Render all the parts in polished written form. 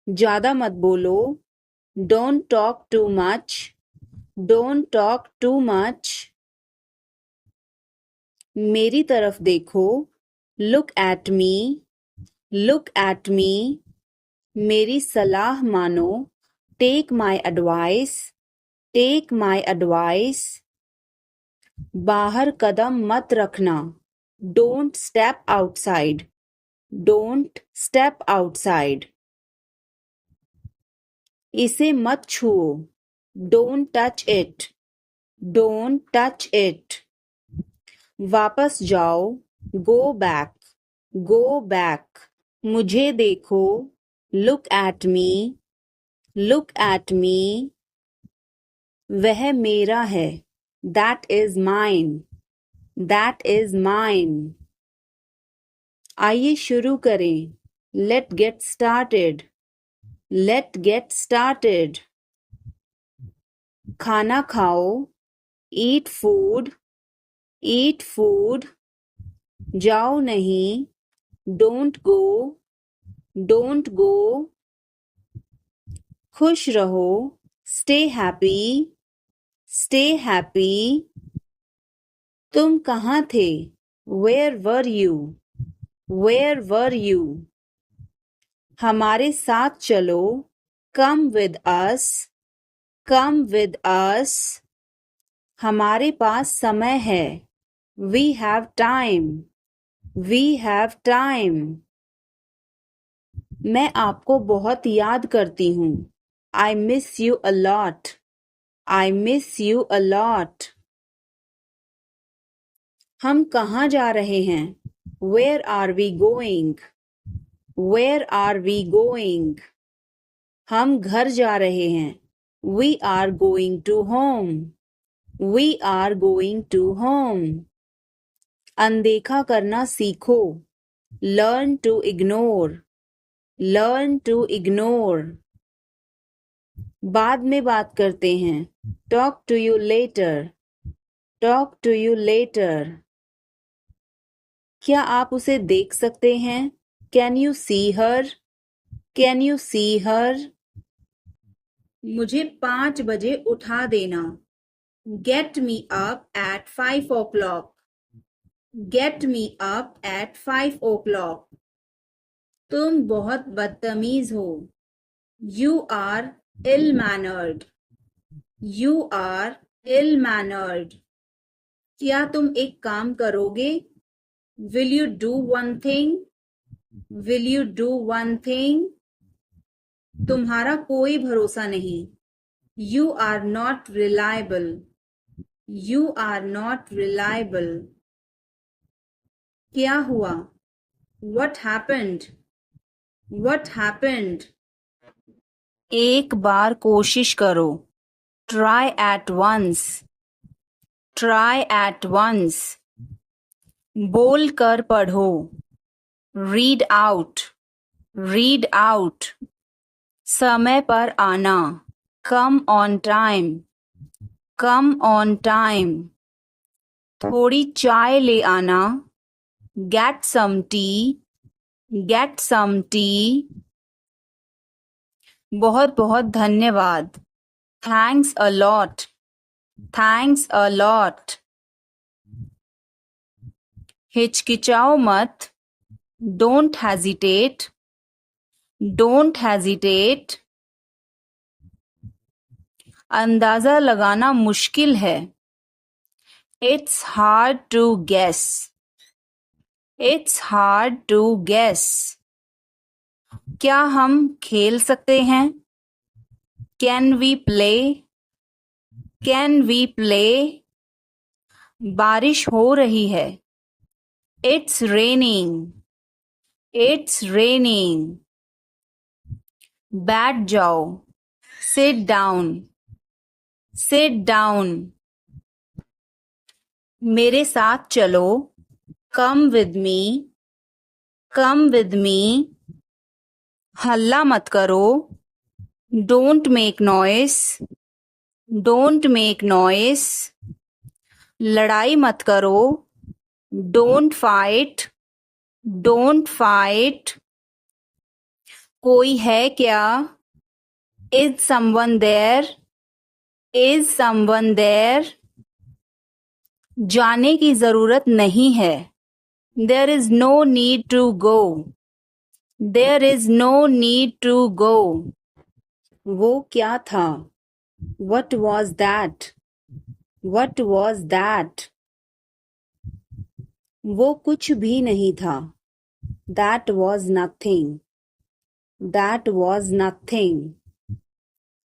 ज्यादा मत बोलो। Don't talk too much. Don't talk too much. मेरी तरफ देखो। Look at me. Look at me. मेरी सलाह मानो। Take my advice. Take my advice. बाहर कदम मत रखना। Don't step outside. Don't step outside. इसे मत छुओ। Don't touch it. Don't touch it. वापस जाओ। Go back. Go back. मुझे देखो। Look at me. Look at me. वह मेरा है। That is mine. That is mine. आइए शुरू करें। Let get started. Let get started. खाना खाओ। Eat food. Eat food. जाओ नहीं। Don't go. Don't go. खुश रहो। Stay happy. Stay happy. तुम कहाँ थे? Where were you? Where were you? हमारे साथ चलो। Come with us. Come with us. हमारे पास समय है। We have time. We have time. मैं आपको बहुत याद करती हूँ। I miss you a lot. I miss you a lot. हम कहाँ जा रहे हैं? Where are we going? Where are we going? हम घर जा रहे हैं। We are going to home. We are going to home. अनदेखा करना सीखो। Learn to ignore. Learn to ignore. बाद में बात करते हैं। Talk to you later. Talk to you later. क्या आप उसे देख सकते हैं? Can you see her? Can you see her? मुझे 5 बजे उठा देना। Get me up at 5 o'clock। Get me up at 5 o'clock। तुम बहुत बदतमीज हो। You are ill mannered. You are ill mannered. क्या तुम एक काम करोगे? Will you do one thing? Will you do one thing? तुम्हारा कोई भरोसा नहीं। You are not reliable. You are not reliable. क्या हुआ? What happened? What happened? एक बार कोशिश करो। Try at once. Try at once. बोल कर पढ़ो। Read out. Read out. समय पर आना। Come on time. Come on time. थोड़ी चाय ले आना। Get some tea. Get some tea. बहुत बहुत धन्यवाद। Thanks a lot. Thanks a lot. हिचकिचाओ मत। Don't hesitate. Don't hesitate. अंदाजा लगाना मुश्किल है। It's hard to guess. It's hard to guess. क्या हम खेल सकते हैं? Can we play? Can we play? बारिश हो रही है। It's raining. It's raining. बैठ जाओ। Sit down. Sit down. मेरे साथ चलो। Come with me. Come with me. हल्ला मत करो। Don't make noise. Don't make noise. लड़ाई मत करो। Don't fight. Don't fight. कोई है क्या? Is someone there? Is someone there? जाने की जरूरत नहीं है. There is no need to go. There is no need to go. वो क्या था? What was that? What was that? वो कुछ भी नहीं था. That was nothing. That was nothing.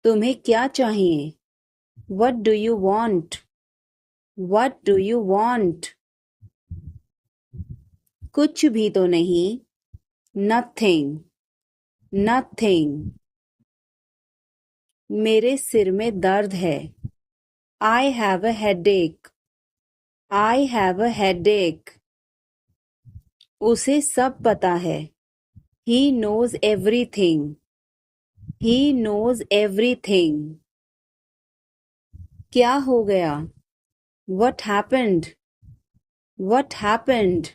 तुम्हें क्या चाहिए? What do you want? What do you want? कुछ भी तो नहीं. Nothing. Nothing. मेरे सिर में दर्द है. I have a headache. I have a headache. उसे सब पता है. He knows everything. He knows everything. क्या हो गया? What happened? What happened?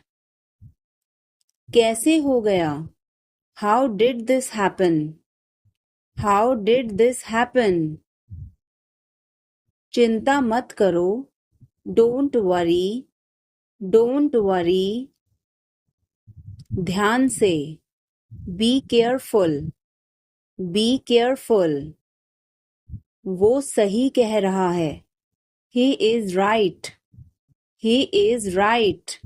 कैसे हो गया? How did this happen? How did this happen? चिंता मत करो. Don't worry. Don't worry. ध्यान से. Be careful. Be careful. वो सही कह रहा है. He is right. He is right.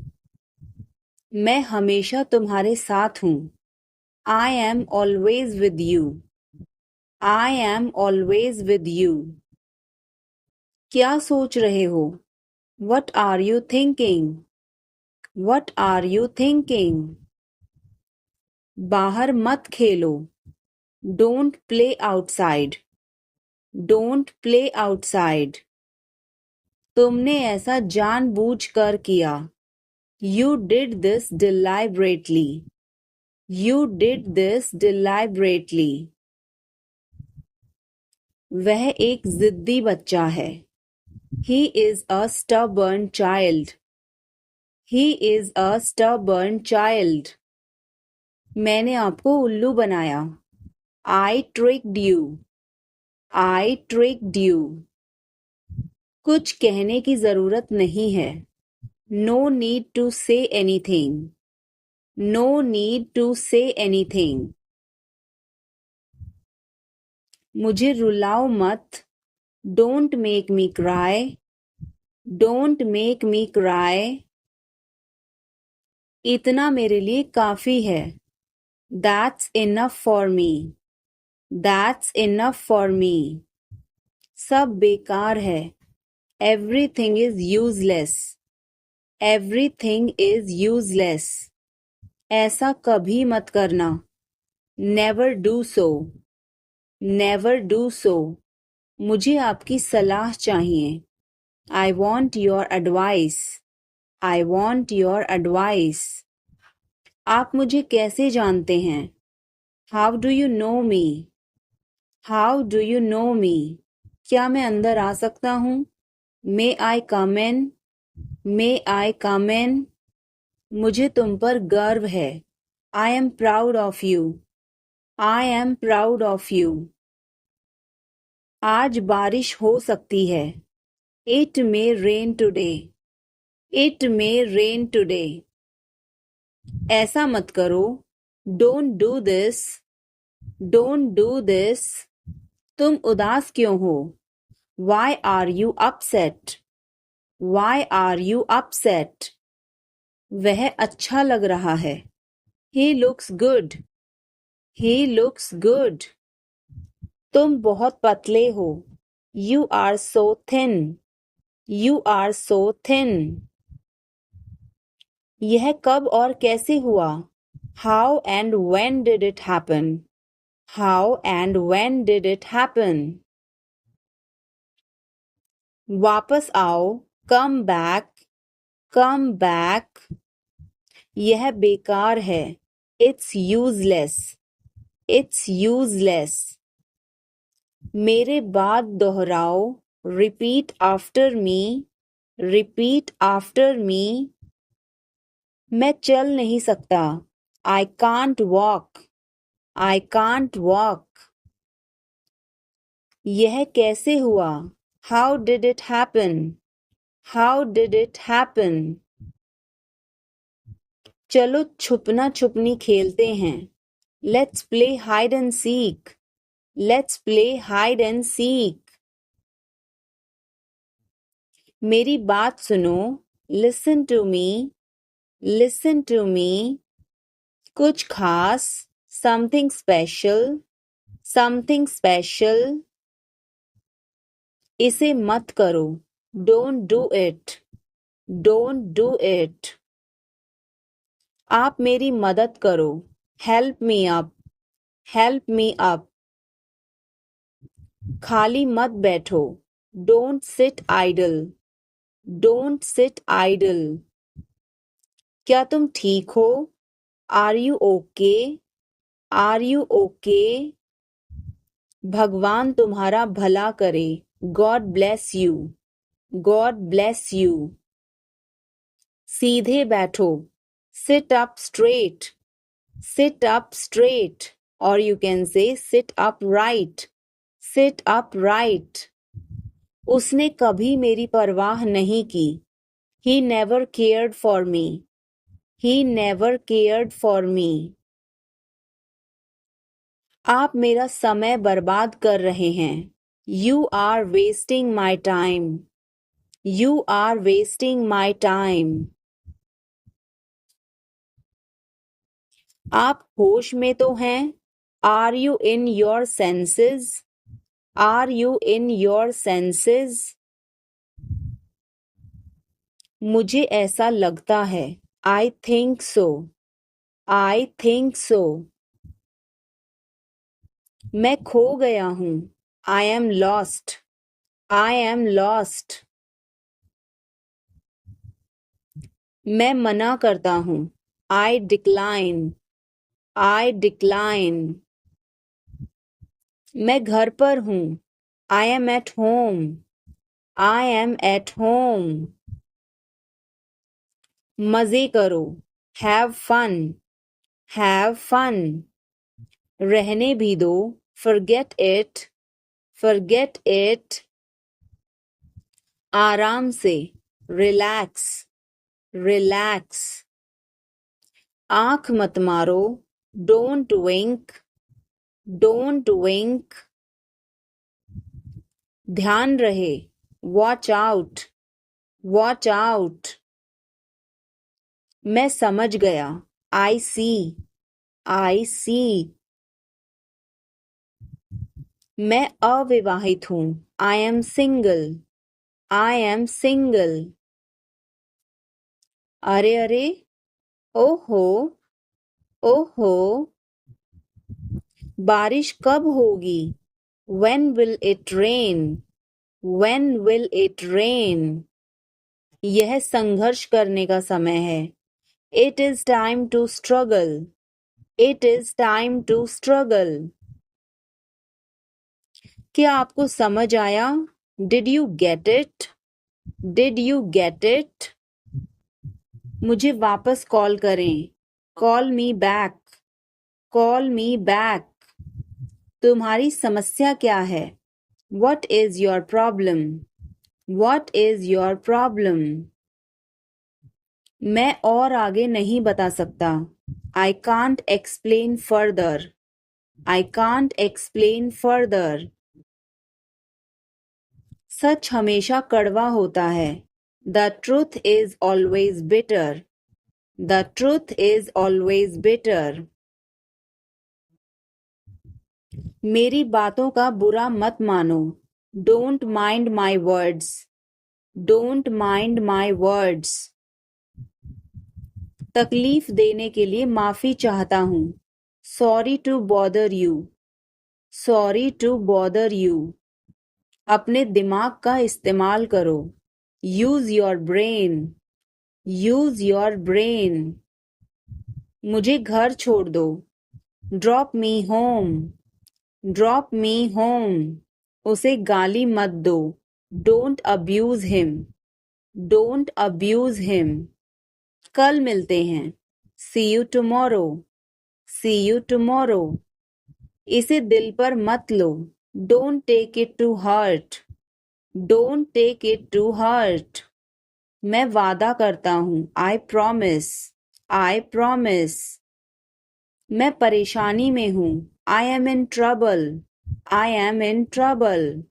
मैं हमेशा तुम्हारे साथ हूँ. I am always with you. I am always with you. क्या सोच रहे हो? What are you thinking? What are you thinking? बाहर मत खेलो. Don't play outside. Don't play outside. तुमने ऐसा जानबूझकर किया. You did this deliberately. You did this deliberately. वह एक जिद्दी बच्चा है. He is a stubborn child. He is a stubborn child. मैंने आपको उल्लू बनाया. I tricked you. I tricked you. कुछ कहने की जरूरत नहीं है. No need to say anything. No need to say anything. मुझे रुलाओ मत. Don't make me cry. Don't make me cry. इतना मेरे लिए काफी है. That's enough for me. That's enough for me. सब बेकार है. Everything is useless. Everything is useless. ऐसा कभी मत करना. Never do so. Never do so. मुझे आपकी सलाह चाहिए. I want your advice. I want your advice. आप मुझे कैसे जानते हैं? How do you know me? How do you know me? क्या मैं अंदर आ सकता हूँ? May I come in? May I come in? मुझे तुम पर गर्व है. I am proud of you. I am proud of you. आज बारिश हो सकती है. It may rain today. It may rain today. ऐसा मत करो. Don't do this. Don't do this. तुम उदास क्यों हो? Why are you upset? Why are you upset? वह अच्छा लग रहा है. He looks good. He looks good. तुम बहुत पतले हो. You are so thin. You are so thin. यह कब और कैसे हुआ? How and when did it happen? How and when did it happen? वापस आओ. Come back. Come back. यह बेकार है. It's useless. It's useless. मेरे बाद दोहराओ. Repeat after me. Repeat after me. मैं चल नहीं सकता. I can't walk. I can't walk. यह कैसे हुआ? How did it happen? How did it happen? चलो छुपना छुपनी खेलते हैं. Let's play hide and seek. Let's play hide and seek. मेरी बात सुनो. Listen to me. Listen to me. कुछ खास. Something special. Something special. इसे मत करो. Don't do it. Don't do it. आप मेरी मदद करो. Help me up. Help me up. खाली मत बैठो. Don't sit idle. Don't sit idle. क्या तुम ठीक हो? Are you okay? Are you okay? भगवान तुम्हारा भला करे. God bless you. God bless you. सीधे बैठो. Sit up straight. Sit up straight. Or you can say sit upright. Sit upright. उसने कभी मेरी परवाह नहीं की. He never cared for me. He never cared for me. आप मेरा समय बर्बाद कर रहे हैं. You are wasting my time. You are wasting my time. आप होश में तो हैं? Are you in your senses? Are you in your senses? मुझे ऐसा लगता है. I think so. I think so. मैं खो गया हूँ. I am lost. I am lost. मैं मना करता हूँ. I decline. I decline. मैं घर पर हूँ. I am at home. I am at home. मजे करो. Have fun. Have fun. रहने भी दो. Forget it. Forget it. आराम से. Relax. Relax. आँख मत मारो. Don't wink. Don't wink. ध्यान रहे. Watch out. Watch out. मैं समझ गया. I see. I see. मैं अविवाहित हूँ. I am single. I am single. अरे अरे. ओहो. ओहो. बारिश कब होगी? When will it rain? When will it rain? यह संघर्ष करने का समय है. It is time to struggle. It is time to struggle. क्या आपको समझ आया? Did you get it? Did you get it? मुझे वापस कॉल करें. Call me back. Call me back. तुम्हारी समस्या क्या है? What is your problem? What is your problem? मैं और आगे नहीं बता सकता. I can't explain further. I can't explain further. सच हमेशा कड़वा होता है. The truth is always bitter. The truth is always bitter. मेरी बातों का बुरा मत मानो. Don't mind my words. Don't mind my words. तकलीफ देने के लिए माफी चाहता हूँ. Sorry to bother you. Sorry to bother you. अपने दिमाग का इस्तेमाल करो. Use your brain. Use your brain. मुझे घर छोड़ दो. Drop me home. Drop me home. उसे गाली मत दो. Don't abuse him. Don't abuse him. कल मिलते हैं. See you tomorrow. See you tomorrow. इसे दिल पर मत लो। Don't take it to heart. Don't take it to heart. मैं वादा करता हूँ। I promise. I promise. मैं परेशानी में हूँ। I am in trouble. I am in trouble.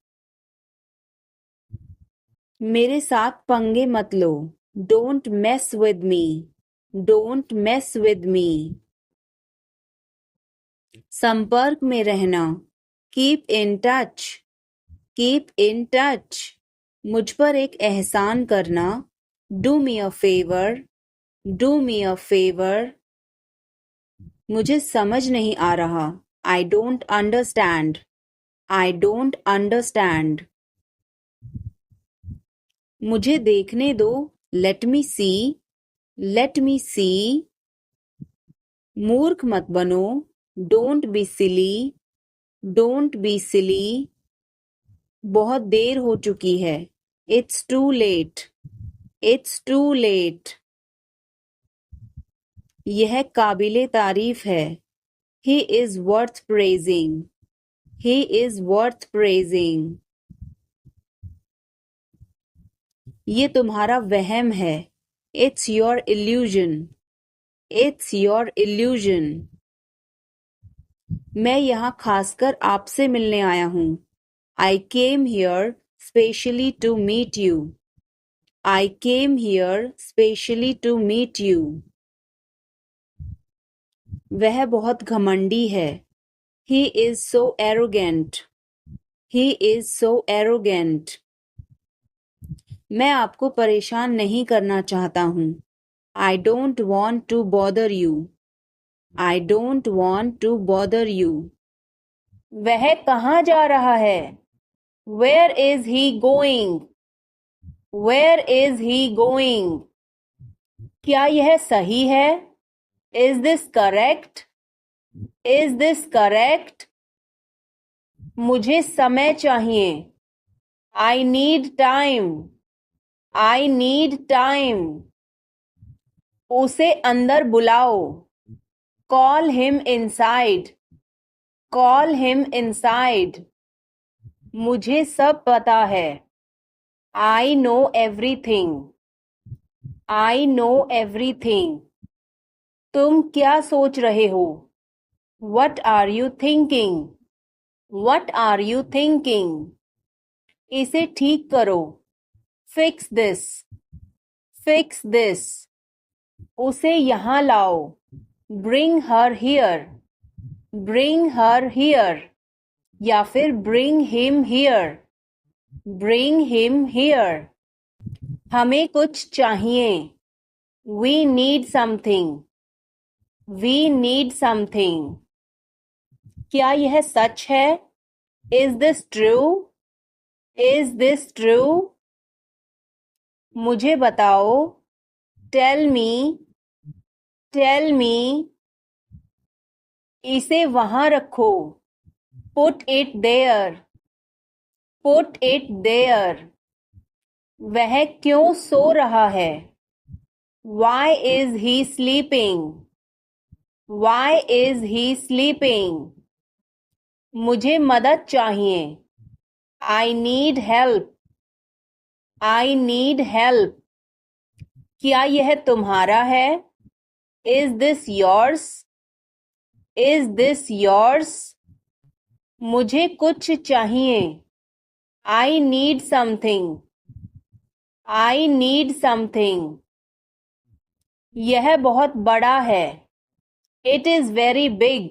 मेरे साथ पंगे मत लो। Don't mess with me. Don't mess with me. संपर्क में रहना। Keep in touch. Keep in touch. मुझ पर एक एहसान करना। Do me a favour. Do me a favour. मुझे समझ नहीं आ रहा। I don't understand. I don't understand. मुझे देखने दो। Let me see. Let me see. मूर्ख मत बनो। Don't be silly. Don't be silly. बहुत देर हो चुकी है। It's too late. It's too late. यह काबिले तारीफ है। He is worth praising. He is worth praising. ये तुम्हारा वहम है। It's your illusion. It's your illusion. मैं यहाँ खासकर आपसे मिलने आया हूँ। आई came here specially to meet you. I came here specially to meet you. वह बहुत घमंडी है। He is so arrogant. He is so arrogant. मैं आपको परेशान नहीं करना चाहता हूँ। I don't want to bother you. I don't want to bother you. वह कहाँ जा रहा है? Where is he going? Where is he going? क्या यह सही है? Is this correct? Is this correct? मुझे समय चाहिए। I need time. I need time. उसे अंदर बुलाओ। Call him inside. Call him inside. मुझे सब पता है। I know everything. I know everything. तुम क्या सोच रहे हो? What are you thinking? What are you thinking? इसे ठीक करो। Fix this. Fix this. उसे यहाँ लाओ। Bring her here. Bring her here. या फिर bring him here. Bring him here. हमें कुछ चाहिए। We need something. We need something. क्या यह सच है? Is this true? Is this true? मुझे बताओ। Tell me. Tell me. इसे वहां रखो। Put it there. Put it there. वह क्यों सो रहा है? Why is he sleeping? Why is he sleeping? मुझे मदद चाहिए। I need help. I need help. क्या यह तुम्हारा है? Is this yours? Is this yours? मुझे कुछ चाहिए। I need something. I need something. यह बहुत बड़ा है। It is very big.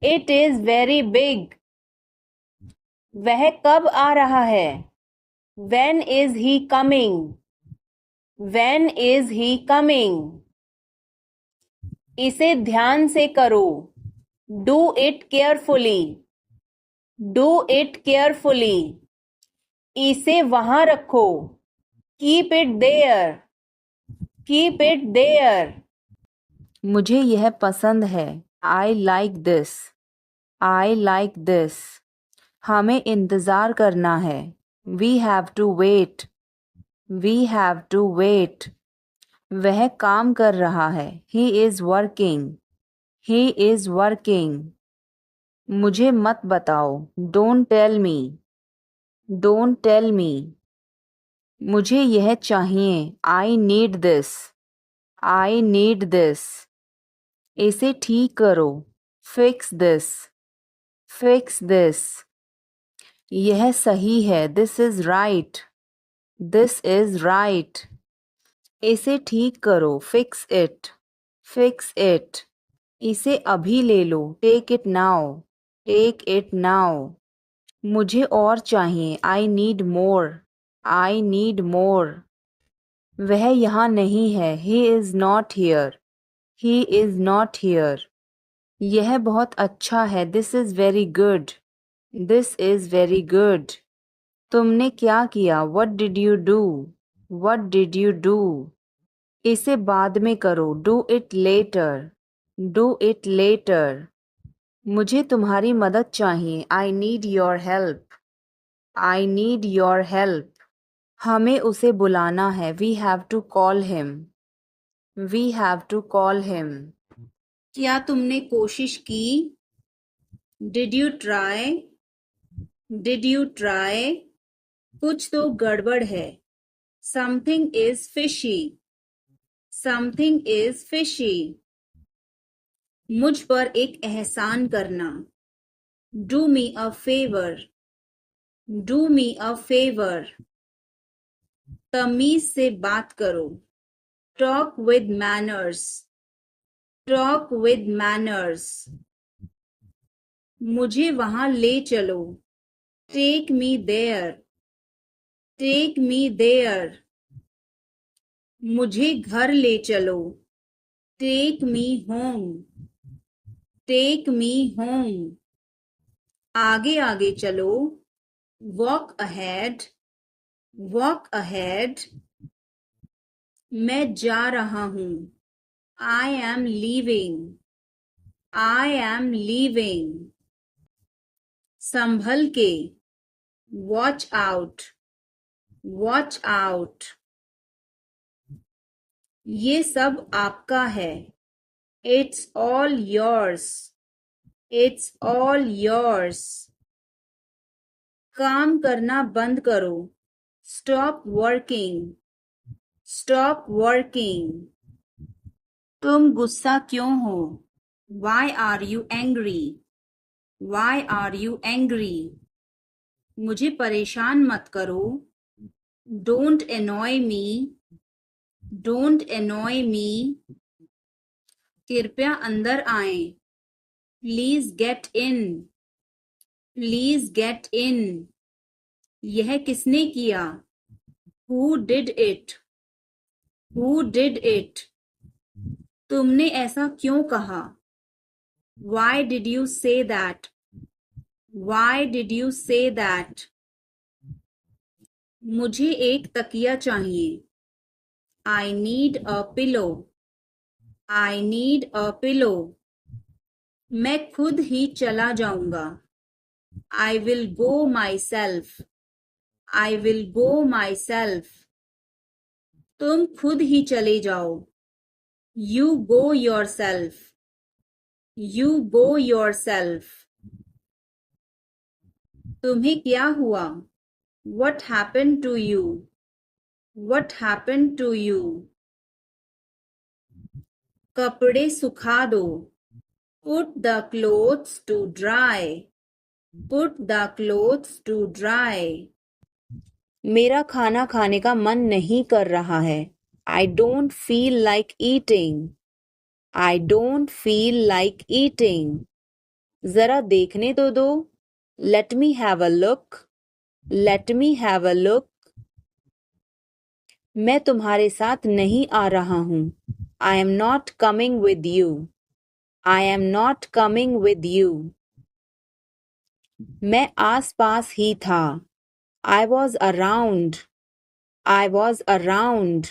It is very big. वह कब आ रहा है? When is he coming? When is he coming? इसे ध्यान से करो। Do it carefully. Do it carefully. इसे वहां रखो। Keep it there. Keep it there. मुझे यह पसंद है। I like this. I like this. हमें इंतजार करना है। We have to wait. We have to wait. वह काम कर रहा है। He is working. He is working. मुझे मत बताओ, don't tell me, don't tell me. मुझे यह चाहिए, I need this, I need this. इसे ठीक करो, फिक्स दिस, फिक्स दिस। यह सही है, this is right, this is right. इसे ठीक करो, फिक्स इट, फिक्स इट। इसे अभी ले लो, take it now, take it now. मुझे और चाहिए, I need more, I need more. वह यहाँ नहीं है, he is not here, he is not here. यह बहुत अच्छा है, this is very good, this is very good. तुमने क्या किया, what did you do, what did you do. इसे बाद में करो, do it later, do it later. मुझे तुम्हारी मदद चाहिए, I need your help, I need your help. हमें उसे बुलाना है, we have to call him, we have to call him. क्या तुमने कोशिश की, did you try, did you try. कुछ तो गड़बड़ है, something is fishy, something is fishy. मुझ पर एक एहसान करना, do me a favour, do me a favour. तमीज से बात करो, talk with manners, talk with manners. मुझे वहां ले चलो, take me there, take me there. मुझे घर ले चलो, take me home, take me home. आगे आगे चलो, वॉक अहेड, वॉक अहेड। मैं जा रहा हूं, I am leaving, I am leaving. संभल के, वॉच आउट, वॉच आउट। ये सब आपका है, it's all yours, it's all yours. काम करना बंद करो, स्टॉप वर्किंग, स्टॉप वर्किंग। तुम गुस्सा क्यों हो, why are you angry, why are you angry. मुझे परेशान मत करो, don't annoy me, don't annoy me. कृपया अंदर आएं, please get in, please get in. यह किसने किया, who did it, who did it. तुमने ऐसा क्यों कहा, why did you say that, why did you say that. मुझे एक तकिया चाहिए, I need a pillow, I need a pillow. मैं खुद ही चला जाऊंगा, I will go myself, I will go myself. तुम खुद ही चले जाओ, you go yourself, you go yourself. तुम्हें क्या हुआ, what happen to you, what happen to you. कपड़े सुखा दो, put the clothes to dry, put the clothes to dry. मेरा खाना खाने का मन नहीं कर रहा है, I don't feel like eating, I don't feel like eating. जरा देखने तो दो, let me have a look, let me have a look. मैं तुम्हारे साथ नहीं आ रहा हूं, I am not coming with you, I am not coming with you. मैं आस पास ही था, I was around, I was around.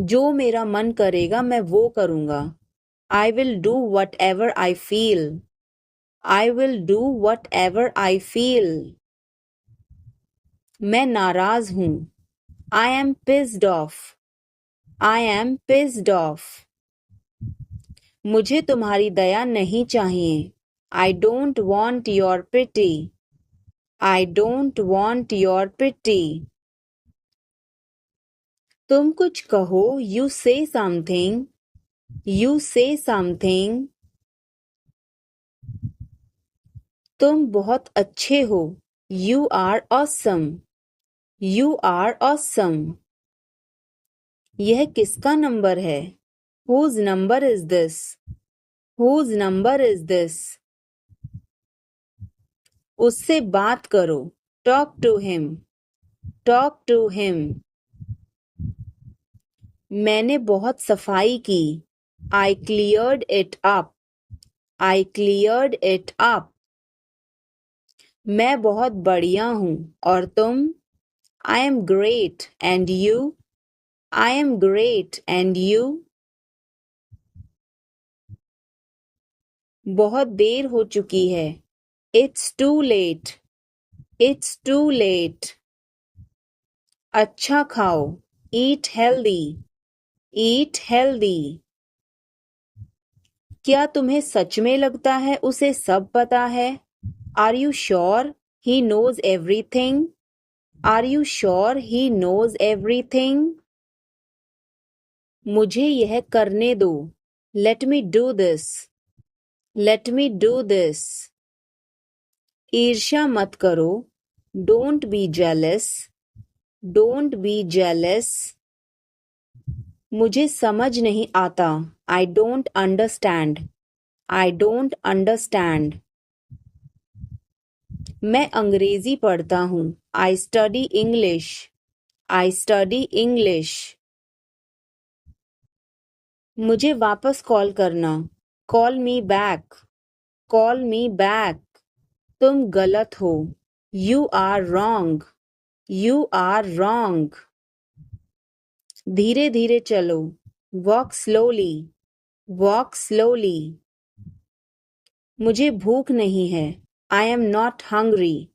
जो मेरा मन करेगा मैं वो करूंगा, I will do what ever I feel, I will do what ever I feel. मैं नाराज हूं, I M pissed of, I am pissed off. मुझे तुम्हारी दया नहीं चाहिए। I don't want your pity. I don't want your pity. तुम कुछ कहो। You say something. You say something. तुम बहुत अच्छे हो। You are awesome. You are awesome. यह किसका नंबर है? Whose number is this? Whose number is this? उससे बात करो। Talk to him. Talk to him. मैंने बहुत सफाई की। I cleared it up. I cleared it up. मैं बहुत बढ़िया हूँ और तुम? I am great and you? I am great and you? बहुत देर हो चुकी है। It's too late. It's too late. अच्छा खाओ। Eat healthy. Eat healthy. क्या तुम्हें सच में लगता है उसे सब पता है? Are you sure he knows everything? Are you sure he knows everything? मुझे यह करने दो। Let me do this. Let me do this. ईर्ष्या मत करो। Don't be jealous. Don't be jealous. मुझे समझ नहीं आता। I don't understand. I don't understand. मैं अंग्रेजी पढ़ता हूँ। I study English. I study English. मुझे वापस कॉल करना। Call me back. Call me back. तुम गलत हो। You are wrong. You are wrong. धीरे धीरे चलो। Walk slowly. Walk slowly. मुझे भूख नहीं है। I am not hungry.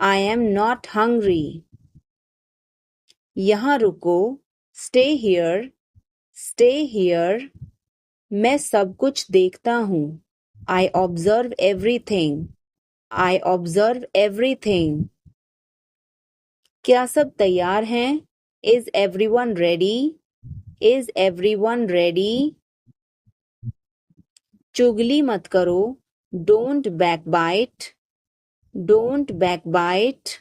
I am not hungry. यहाँ रुको। Stay here. Stay here. मैं सब कुछ देखता हूँ। I observe everything. I observe everything. क्या सब तैयार हैं? Is everyone ready? Is everyone ready? चुगली मत करो। Don't backbite. Don't backbite.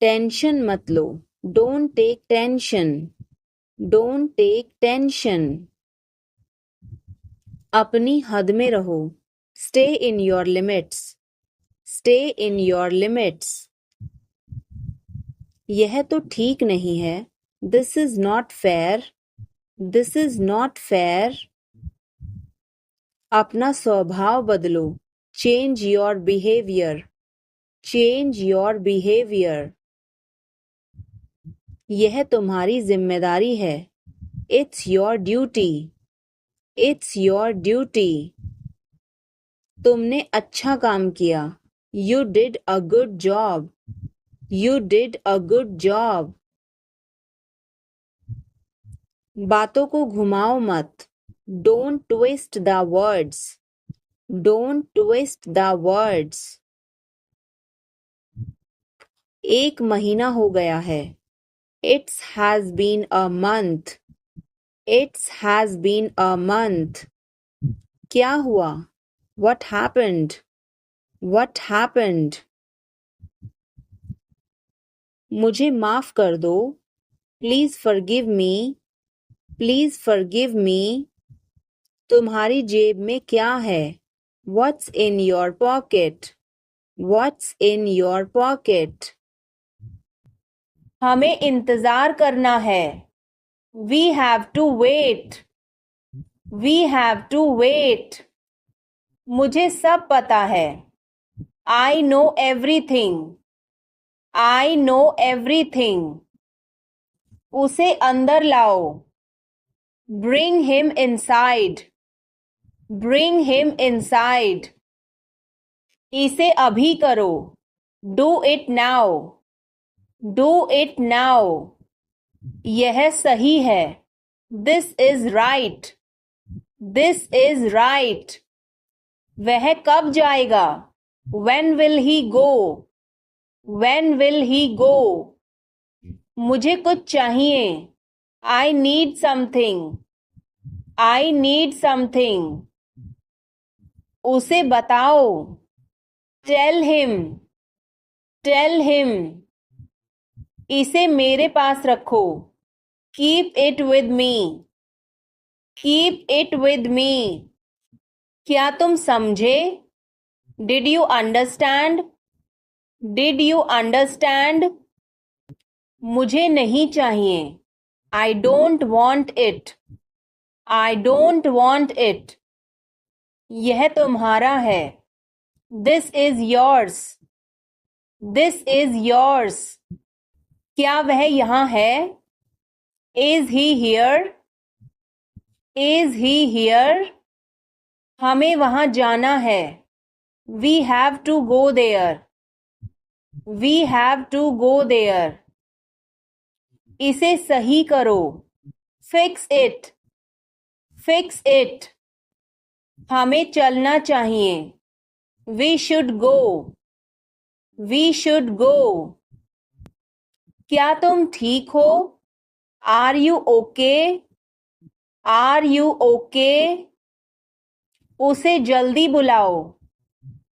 Tension मत लो। Don't take tension. Don't take tension. अपनी हद में रहो। Stay in your limits. Stay in your limits. यह तो ठीक नहीं है। This is not fair. This is not fair. अपना स्वभाव बदलो। Change your behavior. Change your behavior. यह तुम्हारी जिम्मेदारी है। It's your duty. It's your duty. तुमने अच्छा काम किया। You did a good job. You did a good job. बातों को घुमाओ मत। Don't twist the words. Don't twist the words. एक महीना हो गया है। It has been a month. It has been a month. क्या हुआ? What happened? What happened? मुझे माफ कर दो। Please forgive me. Please forgive me. तुम्हारी जेब में क्या है? What's in your pocket? What's in your pocket? हमें इंतजार करना है। We have to wait. We have to wait. मुझे सब पता है। I know everything. I know everything. उसे अंदर लाओ। Bring him inside. Bring him inside. इसे अभी करो। Do it now. Do it now. यह सही है। This is right. This is right. वह कब जाएगा? When will he go? When will he go? मुझे कुछ चाहिए। I need something. I need something. उसे बताओ। Tell him. Tell him. इसे मेरे पास रखो। Keep it with me. Keep it with me. क्या तुम समझे? Did you understand? Did you understand? मुझे नहीं चाहिए। I don't want it. I don't want it. यह तुम्हारा है। This is yours. This is yours. क्या वह यहाँ है? Is he here? Is he here? हमें वहाँ जाना है। We have to go there. We have to go there. इसे सही करो। Fix it. Fix it. हमें चलना चाहिए। We should go. We should go. क्या तुम ठीक हो? Are you okay? Are you okay? उसे जल्दी बुलाओ।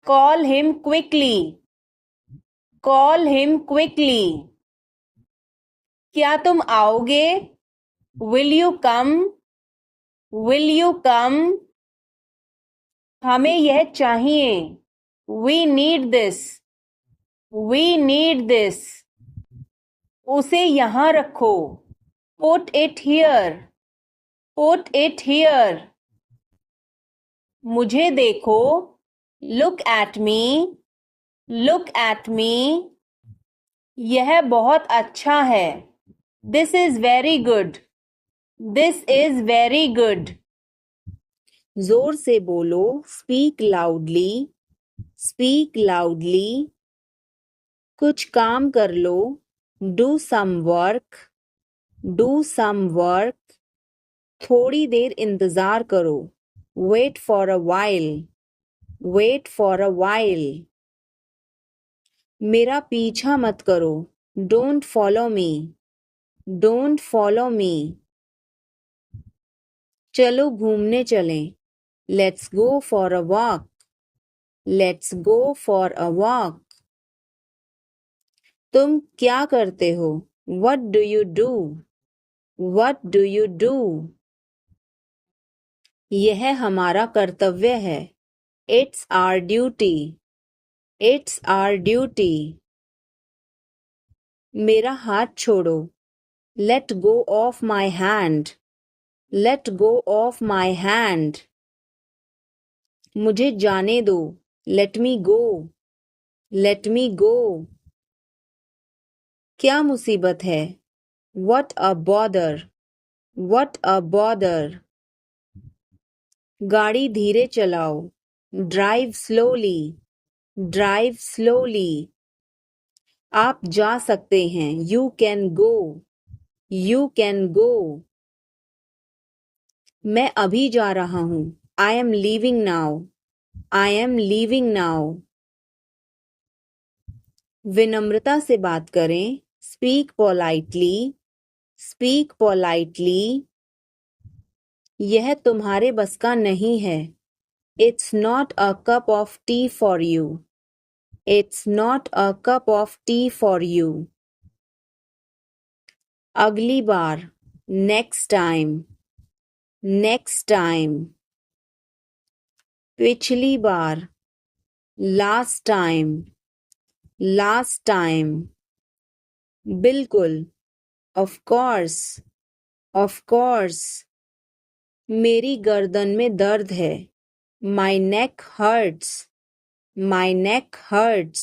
Call him quickly. Call him quickly. क्या तुम आओगे? Will you come? Will you come? हमें यह चाहिए। We need this. We need this. उसे यहाँ रखो। Put it here. Put it here. मुझे देखो। Look at me. Look at me. यह बहुत अच्छा है। This is very good. This is very good. जोर से बोलो। Speak loudly. Speak loudly. कुछ काम कर लो। Do some work. Do some work. थोड़ी देर इंतजार करो। Wait for a while. Wait for a while. मेरा पीछा मत करो। Don't follow me. Don't follow me. चलो घूमने चलें। Let's go for a walk. Let's go for a walk. तुम क्या करते हो? What do you do? What do you do? यह हमारा कर्तव्य है। It's our duty. It's our duty. मेरा हाथ छोड़ो। Let go of my hand. Let go of my hand. मुझे जाने दो। Let me go. Let me go. क्या मुसीबत है? What a bother. What a bother. गाड़ी धीरे चलाओ। Drive slowly. Drive slowly. आप जा सकते हैं। You can go. You can go. मैं अभी जा रहा हूँ। I am leaving now. I am leaving now. विनम्रता से बात करें। Speak politely. Speak politely. यह तुम्हारे बस का नहीं है। It's not a cup of tea for you. It's not a cup of tea for you. अगली बार। Next time. Next time. पिछली बार। Last time. Last time. बिल्कुल। Of course. Of course. मेरी गर्दन में दर्द है। My neck hurts. My neck hurts.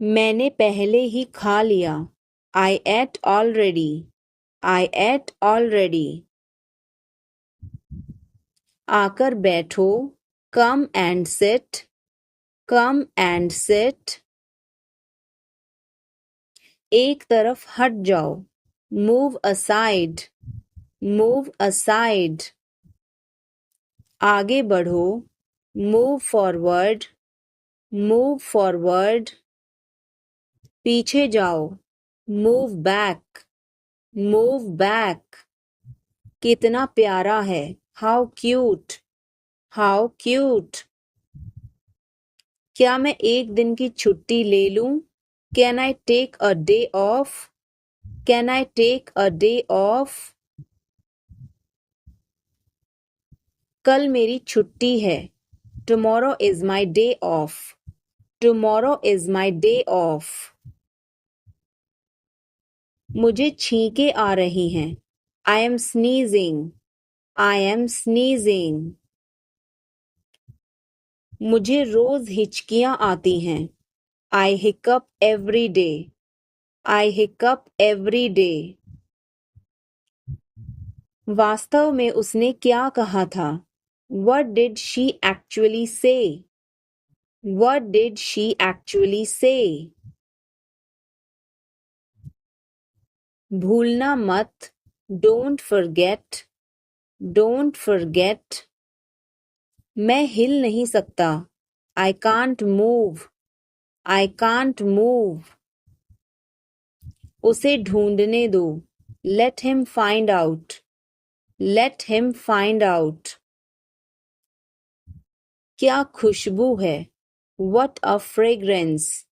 मैंने पहले ही खा लिया। I ate already. I ate already. आकर बैठो। Come and sit. Come and sit. एक तरफ हट जाओ। Move aside. Move aside. आगे बढ़ो. Move forward. Move forward. पीछे जाओ. Move back. Move back. कितना प्यारा है. How cute. How cute. क्या मैं एक दिन की छुट्टी ले लूं? Can I take a day off? Can I take a day off? कल मेरी छुट्टी है. Tomorrow is my day off. Tomorrow is my day off. मुझे छींकें आ रही हैं. I am sneezing. I am sneezing. मुझे रोज हिचकियां आती हैं. I hiccup every day. I hiccup every day. वास्तव में उसने क्या कहा था? What did she actually say? What did she actually say? भूलना मत. Don't forget. Don't forget. मैं हिल नहीं सकता. I can't move. I can't move. उसे ढूंढने दो. Let him find out. Let him find out. क्या खुशबू है. What a fragrance.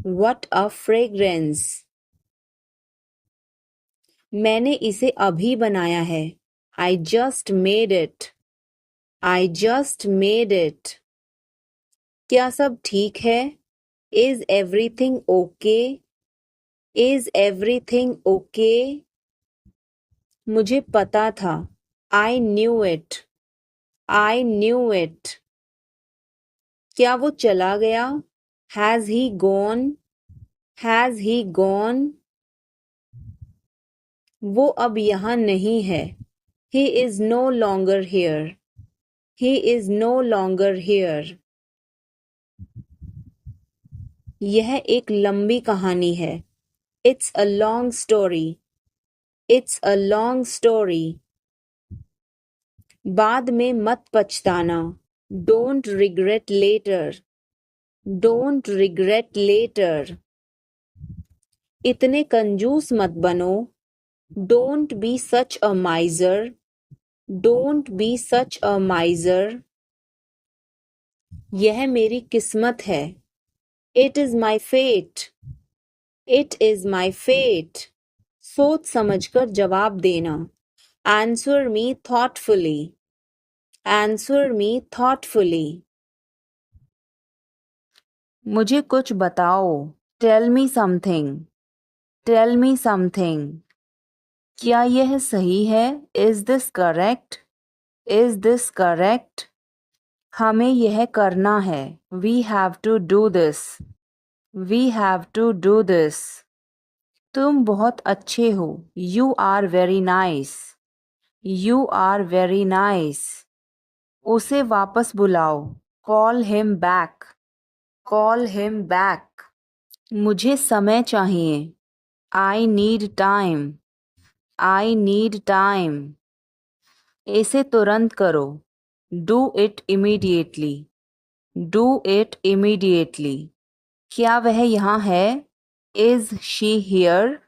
What a fragrance. मैंने इसे अभी बनाया है. I just made it. I just made it. क्या सब ठीक है? Is everything okay? Is everything okay? मुझे पता था. I knew it. I knew it. क्या वो चला गया? Has he gone? Has he gone? वो अब यहाँ नहीं है. He is no longer here. He is no longer here. यह एक लंबी कहानी है. It's a long story. It's a long story. बाद में मत पछताना. Don't regret later. Don't regret later. इतने कंजूस मत बनो. Don't be such a miser. Don't be such a miser. यह मेरी किस्मत है. It is my fate. It is my fate. सोच समझकर जवाब देना. Answer me thoughtfully. Answer me thoughtfully. मुझे कुछ बताओ. Tell me something. Tell me something. क्या यह सही है? Is this correct? Is this correct? हमें यह करना है. We have to do this. We have to do this. तुम बहुत अच्छे हो. You are very nice. You are very nice. उसे वापस बुलाओ. Call him back. Call him back. मुझे समय चाहिए. I need time. I need time. इसे तुरंत करो. Do it immediately. Do it immediately. क्या वह यहाँ है? Is she here?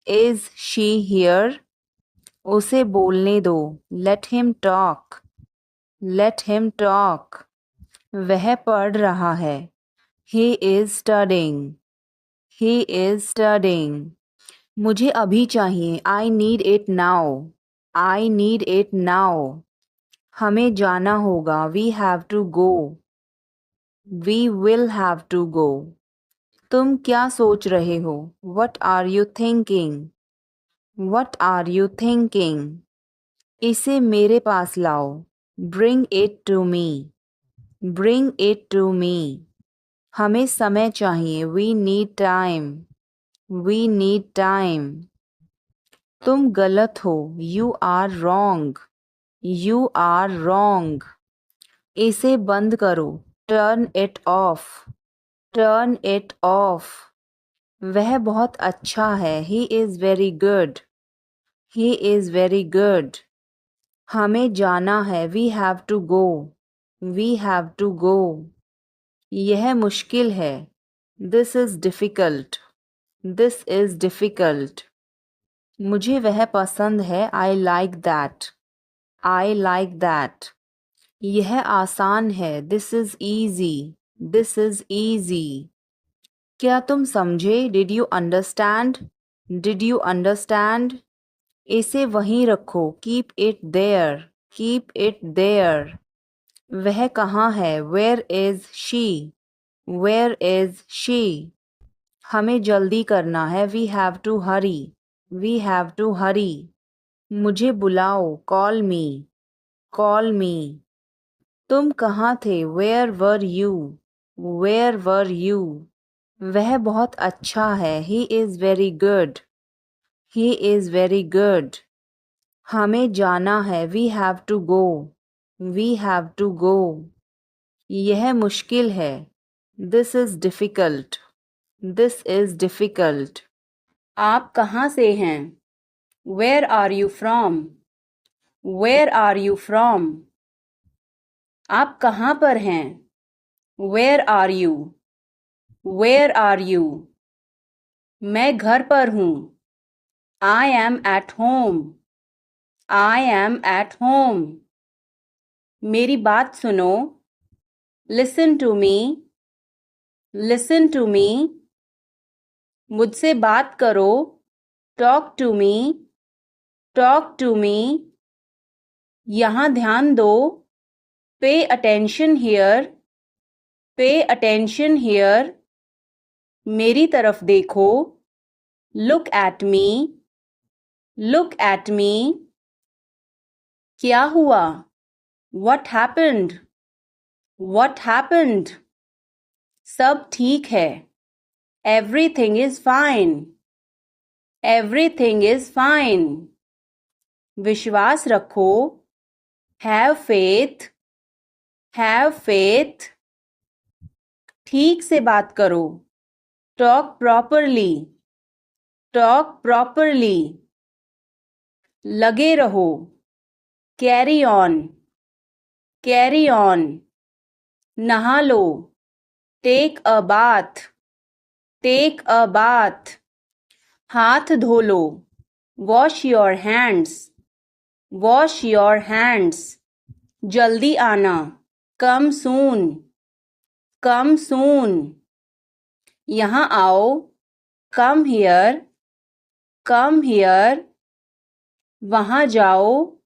Is she here? उसे बोलने दो. Let him talk. Let him talk. वह पढ़ रहा है. He is studying. He is studying. मुझे अभी चाहिए. I need it now. I need it now. हमें जाना होगा. We have to go. We will have to go. तुम क्या सोच रहे हो? What are you thinking? What are you thinking? इसे मेरे पास लाओ. Bring it to me. Bring it to me. हमें समय चाहिए. We need time. We need time. तुम गलत हो. You are wrong. You are wrong. इसे बंद करो. Turn it off. Turn it off. वह बहुत अच्छा है. He is very good. He is very good. हमें जाना है. We have to go. We have to go. यह मुश्किल है. This is difficult. This is difficult. मुझे वह पसंद है. I like that. I like that. यह आसान है. This is easy. This is easy. क्या तुम समझे? Did you understand? Did you understand? इसे वहीं रखो. Keep it there. Keep it there. वह कहाँ है? Where is she? Where is she? हमें जल्दी करना है. We have to hurry. We have to hurry. मुझे बुलाओ. Call me. Call me. तुम कहाँ थे? Where were you? Where were you? वह बहुत अच्छा है. He is very good. He is very good. हमें जाना है. We have to go. We have to go. यह मुश्किल है. This is difficult. This is difficult. आप कहाँ से हैं? Where are you from? Where are you from? आप कहाँ पर हैं? Where are you? Where are you? मैं घर पर हूँ. I am at home. I am at home. मेरी बात सुनो. Listen to me. Listen to me. मुझसे बात करो. Talk to me. Talk to me. यहाँ ध्यान दो. Pay attention here. Pay attention here. मेरी तरफ देखो. Look at me. Look at me. क्या हुआ? What happened? What happened? सब ठीक है. Everything is fine. Everything is fine. विश्वास रखो. Have faith. Have faith. ठीक से बात करो. Talk properly. Talk properly. लगे रहो. Carry on. Carry on. नहा लो. Take a bath. Take a bath. हाथ धो लो. Wash your hands. Wash your hands. जल्दी आना. Come soon. Come soon. यहाँ आओ. Come here. Come here. वहाँ जाओ.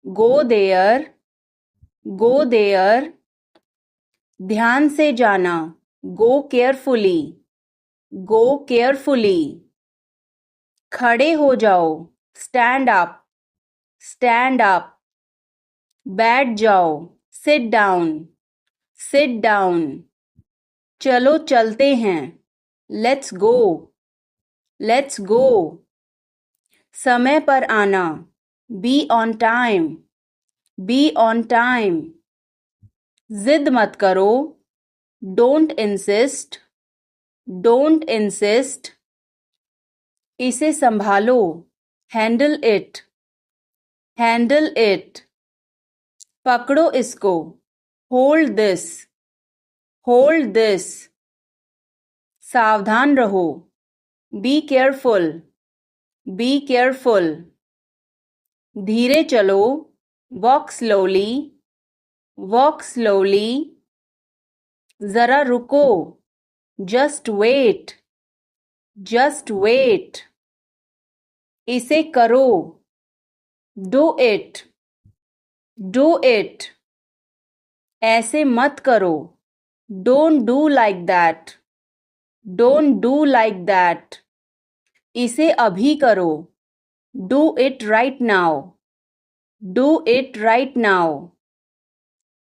Go there. Go there. ध्यान से जाना. Go carefully. Go carefully. खड़े हो जाओ. Stand up. Stand up. बैठ जाओ. Sit down. Sit down. चलो चलते हैं. Let's go. Let's go. समय पर आना. Be on time. Be on time. जिद मत करो. Don't insist. Don't insist. इसे संभालो. Handle it. Handle it. पकड़ो इसको. Hold this. Hold this. सावधान रहो. Be careful. Be careful. धीरे चलो. Walk slowly. Walk slowly. जरा रुको. Just wait. Just wait. इसे करो. Do it. Do it. ऐसे मत करो. Don't do like that. Don't do like that. इसे अभी करो. Do it right now. Do it right now.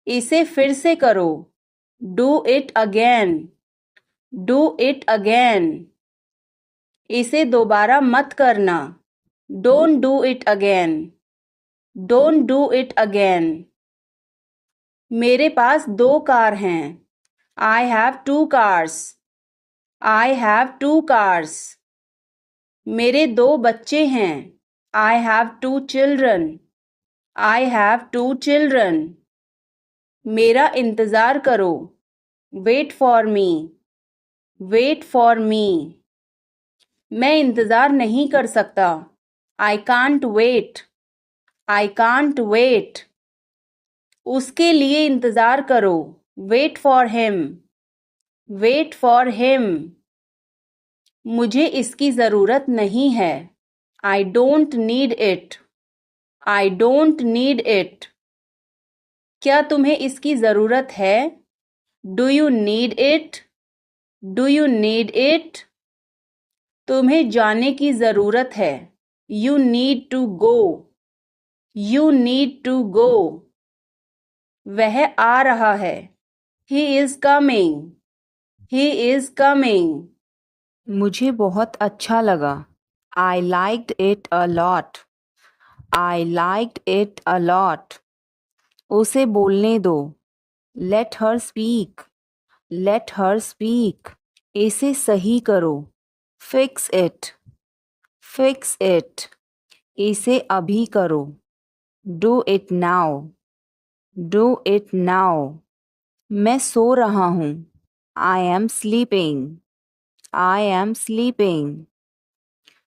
इसे फिर से करो. Do it again. Do it again. इसे दोबारा मत करना. Don't do it again. Don't do it again. मेरे पास 2 कार हैं. I have 2 cars. I have 2 cars. मेरे 2 बच्चे हैं. I have 2 children. I have 2 children. मेरा इंतज़ार करो. Wait for me. Wait for me. मैं इंतज़ार नहीं कर सकता. I can't wait. I can't wait. उसके लिए इंतज़ार करो. Wait for him. Wait for him. मुझे इसकी ज़रूरत नहीं है. I don't need it. I don't need it. क्या तुम्हें इसकी ज़रूरत है? Do you need it? Do you need it? तुम्हें जाने की ज़रूरत है. You need to go. You need to go. वह आ रहा है. He is coming. He is coming. मुझे बहुत अच्छा लगा. I liked it a lot. I liked it a lot. उसे बोलने दो. Let her speak. Let her speak. इसे सही करो. Fix it. Fix it. इसे अभी करो. Do it now. Do it now. मैं सो रहा हूँ. I am sleeping. I am sleeping.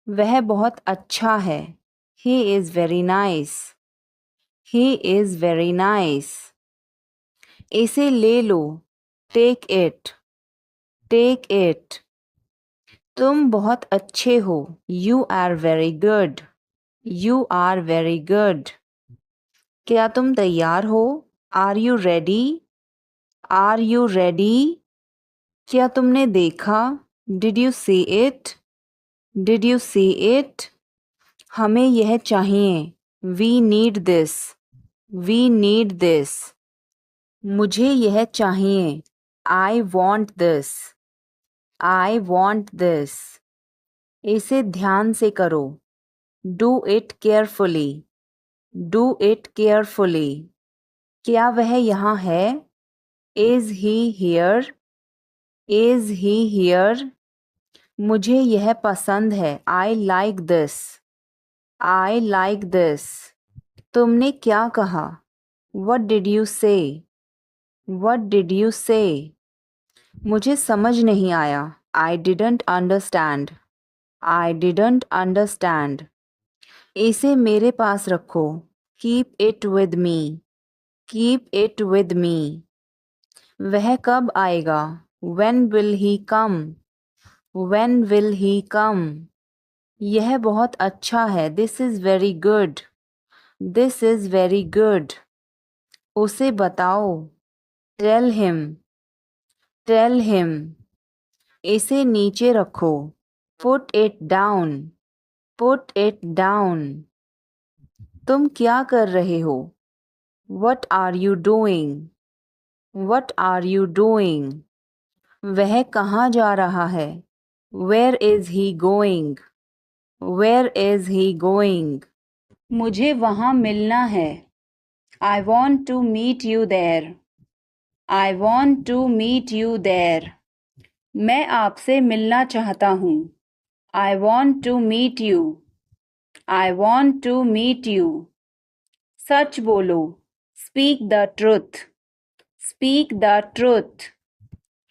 वह बहुत अच्छा है. He is very nice. He is very nice. इसे ले लो. Take it. Take it. तुम बहुत अच्छे हो. You are very good. You are very good. क्या तुम तैयार हो? Are you ready? Are you ready? क्या तुमने देखा? Did you see it? Did you see it? हमें यह चाहिए. We need this. We need this. मुझे यह चाहिए. I want this. I want this. इसे ध्यान से करो. Do it carefully. Do it carefully. क्या वह यहाँ है? Is he here? Is he here? मुझे यह पसंद है. I like this. I like this. तुमने क्या कहा? What did you say? What did you say? मुझे समझ नहीं आया. I didn't understand. I didn't understand. इसे मेरे पास रखो. Keep it with me. Keep it with me. वह कब आएगा? When will he come? When will he come? यह बहुत अच्छा है. This is very good. This is very good. उसे बताओ. Tell him. Tell him. इसे नीचे रखो. Put it down. Put it down. तुम क्या कर रहे हो? What are you doing? What are you doing? वह कहाँ जा रहा है? Where is he going? Where is he going? मुझे वहाँ मिलना है. I want to meet you there. I want to meet you there. मैं आपसे मिलना चाहता हूँ. I want to meet you. I want to meet you. सच बोलो. Speak the truth. Speak the truth.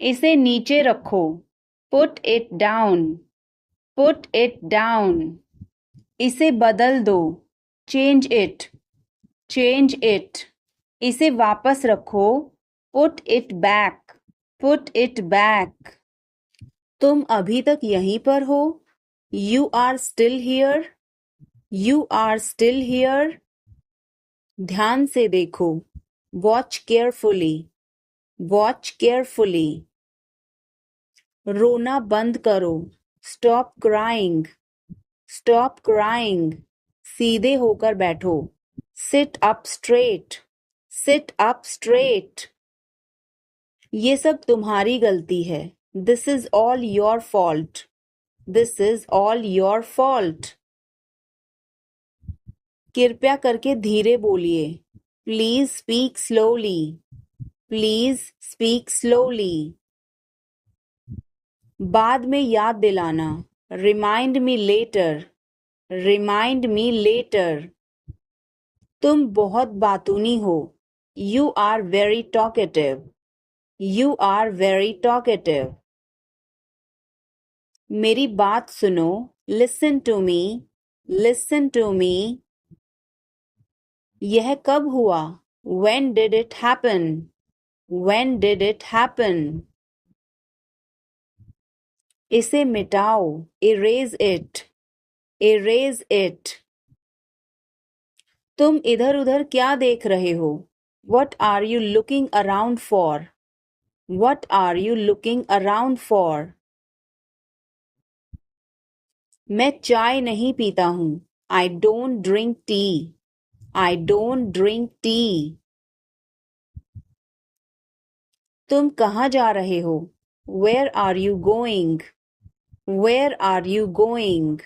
इसे नीचे रखो. Put it down. Put it down. इसे बदल दो. Change it. Change it. इसे वापस रखो. Put it back. Put it back. तुम अभी तक यहीं पर हो? You are still here. You are still here. ध्यान से देखो. Watch carefully. Watch carefully. रोना बंद करो. Stop crying. Stop crying. सीधे होकर बैठो. Sit up straight. Sit up straight. ये सब तुम्हारी गलती है. This is all your fault. This is all your fault. कृपया करके धीरे बोलिए. Please speak slowly. Please speak slowly. बाद में याद दिलाना. Remind me later. Remind me later. तुम बहुत बातूनी हो. You are very talkative. You are very talkative. मेरी बात सुनो. Listen to me. Listen to me. यह कब हुआ? When did it happen? When did it happen? इसे मिटाओ. Erase it. Erase it. तुम इधर उधर क्या देख रहे हो? What are you looking around for? What are you looking around for? मैं चाय नहीं पीता हूँ. I don't drink tea. I don't drink tea. तुम कहाँ जा रहे हो? Where are you going? Where are you going?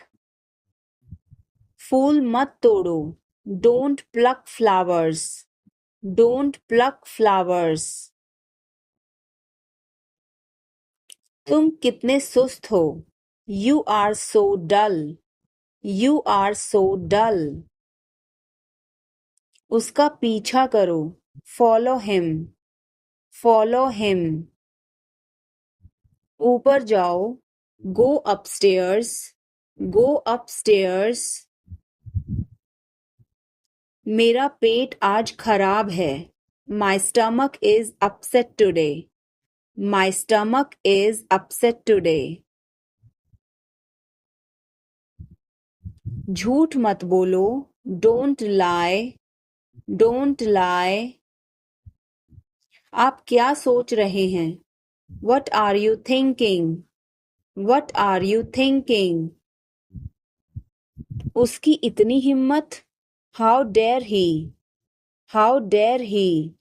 फूल मत तोड़ो. Don't pluck flowers. Don't pluck flowers. तुम कितने सुस्त हो. You are so dull. You are so dull. उसका पीछा करो. Follow him. Follow him. ऊपर जाओ. Go upstairs. Go upstairs. मेरा पेट आज खराब है. My stomach is upset today. My stomach is upset today. झूठ मत बोलो. Don't lie. Don't lie. आप क्या सोच रहे हैं? What are you thinking? What are you thinking? उसकी इतनी हिम्मत. How dare he? How dare he?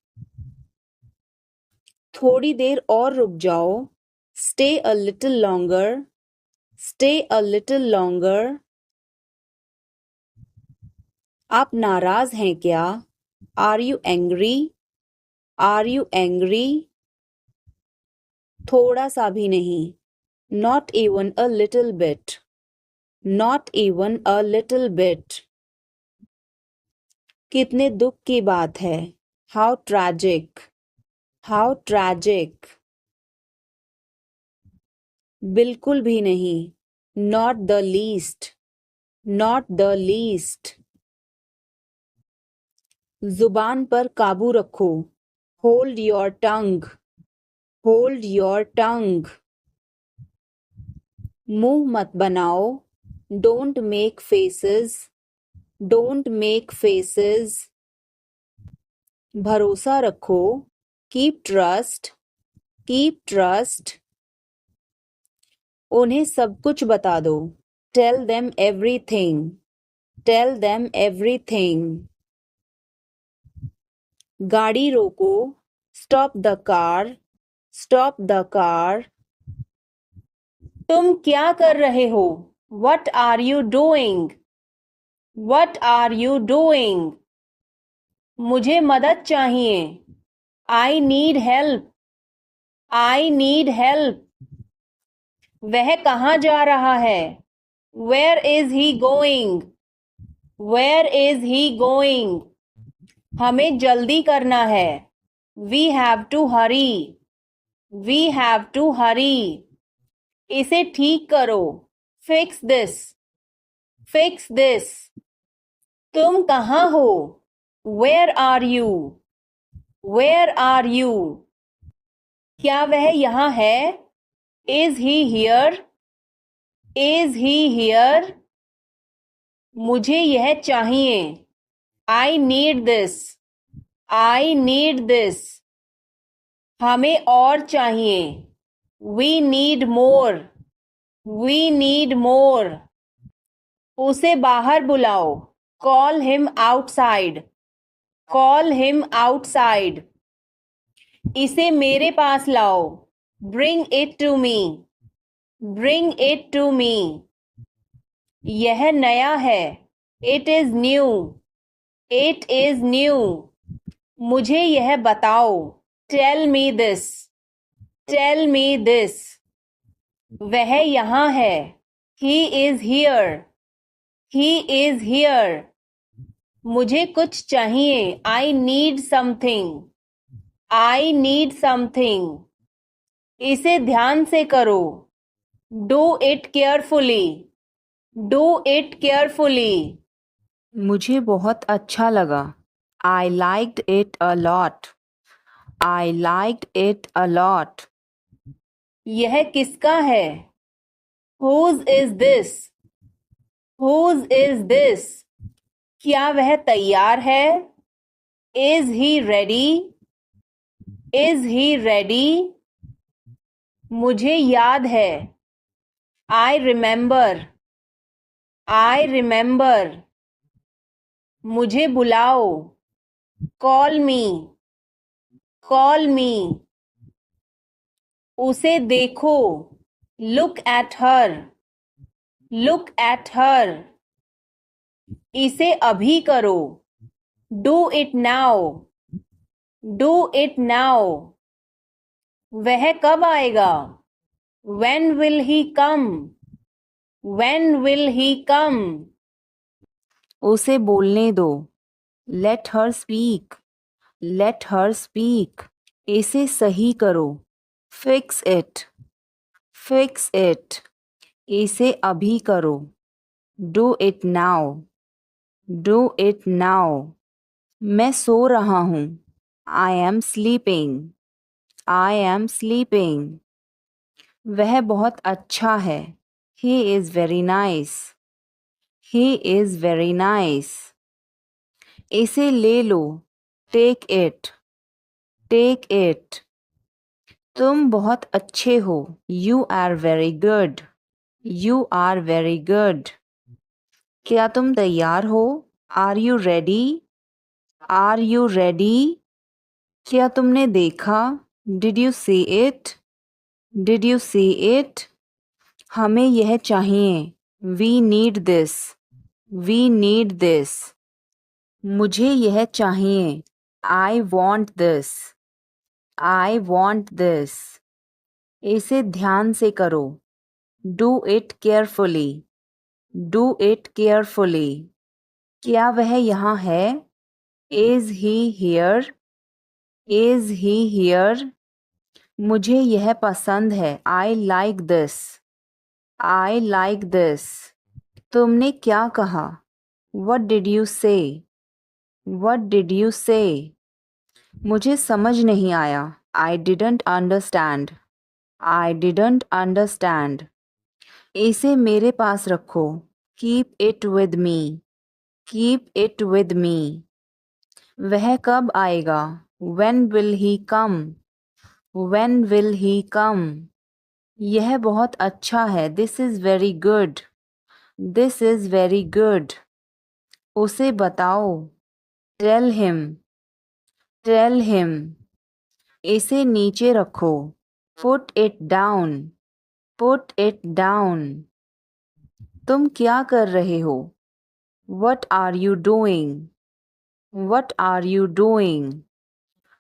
थोड़ी देर और रुक जाओ. Stay a little longer. Stay a little longer. आप नाराज हैं क्या? Are you angry? Are you angry? थोड़ा सा भी नहीं. Not even a little bit. Not even a little bit. कितने दुख की बात है. How tragic. How tragic. बिल्कुल भी नहीं. Not the least. Not the least. जुबान पर काबू रखो. Hold your tongue. Hold your tongue. मुंह मत बनाओ. Don't make faces. Don't make faces. भरोसा रखो. Keep trust. Keep trust. उन्हें सब कुछ बता दो. Tell them everything. Tell them everything. गाड़ी रोको. Stop the car. Stop the car. तुम क्या कर रहे हो? What are you doing? What are you doing? मुझे मदद चाहिए. I need help. I need help. वह कहाँ जा रहा है? Where is he going? Where is he going? हमें जल्दी करना है. We have to hurry. We have to hurry. इसे ठीक करो. Fix this. Fix this. तुम कहाँ हो? Where are you? Where are you? क्या वह यहाँ है? Is he here? Is he here? मुझे यह चाहिए. I need this. I need this. हमें और चाहिए. We need more. We need more. उसे बाहर बुलाओ. Call him outside. Call him outside. इसे मेरे पास लाओ. Bring it to me. Bring it to me. यह नया है. It is new. It is new. मुझे यह बताओ. Tell me this. Tell me this. वह यहाँ है. He is here. He is here. मुझे कुछ चाहिए. I need something. I need something. इसे ध्यान से करो. Do it carefully. Do it carefully. मुझे बहुत अच्छा लगा. I liked it a lot. I liked it a lot. यह किसका है? Whose is this? Whose is this? क्या वह तैयार है? Is he ready? Is he ready? मुझे याद है. I remember. I remember. मुझे बुलाओ. Call me. Call me. उसे देखो. Look at her. Look at her. इसे अभी करो. Do it now. Do it now. वह कब आएगा? When will he come? When will he come? उसे बोलने दो. Let her speak. Let her speak. इसे सही करो. Fix it. Fix it. इसे अभी करो. Do it now. Do it now. मैं सो रहा हूँ. I am sleeping. I am sleeping. वह बहुत अच्छा है. He is very nice. He is very nice. इसे ले लो. Take it. Take it. तुम बहुत अच्छे हो. You are very good. You are very good. क्या तुम तैयार हो? Are you ready? Are you ready? क्या तुमने देखा? Did you see it? Did you see it? हमें यह चाहिए. We need this. We need this. मुझे यह चाहिए. I want this. I want this. इसे ध्यान से करो. Do it carefully. Do it carefully. क्या वह यहाँ है? Is he here? Is he here? मुझे यह पसंद है. I like this. I like this. तुमने क्या कहा? What did you say? What did you say? मुझे समझ नहीं आया. I didn't understand. I didn't understand. इसे मेरे पास रखो. Keep it with me. Keep it with me. वह कब आएगा? When will he come? When will he come? यह बहुत अच्छा है. This is very good. This is very good. उसे बताओ. Tell him. Tell him. इसे नीचे रखो. Put it down. Put it down. तुम क्या कर रहे हो? What are you doing? What are you doing?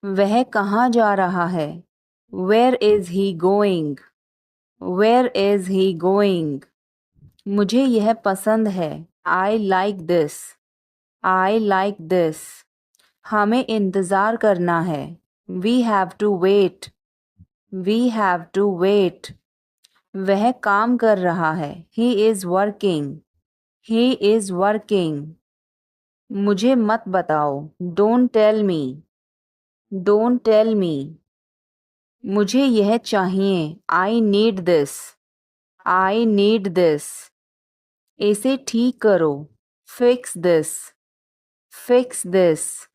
वह कहाँ जा रहा है? Where is he going? Where is he going? मुझे यह पसंद है. I like this. I like this. हमें इंतज़ार करना है. We have to wait. We have to wait. वह काम कर रहा है. He is working. He is working. मुझे मत बताओ. Don't tell me. Don't tell me. मुझे यह चाहिए. I need this. I need this. इसे ठीक करो. Fix this. Fix this.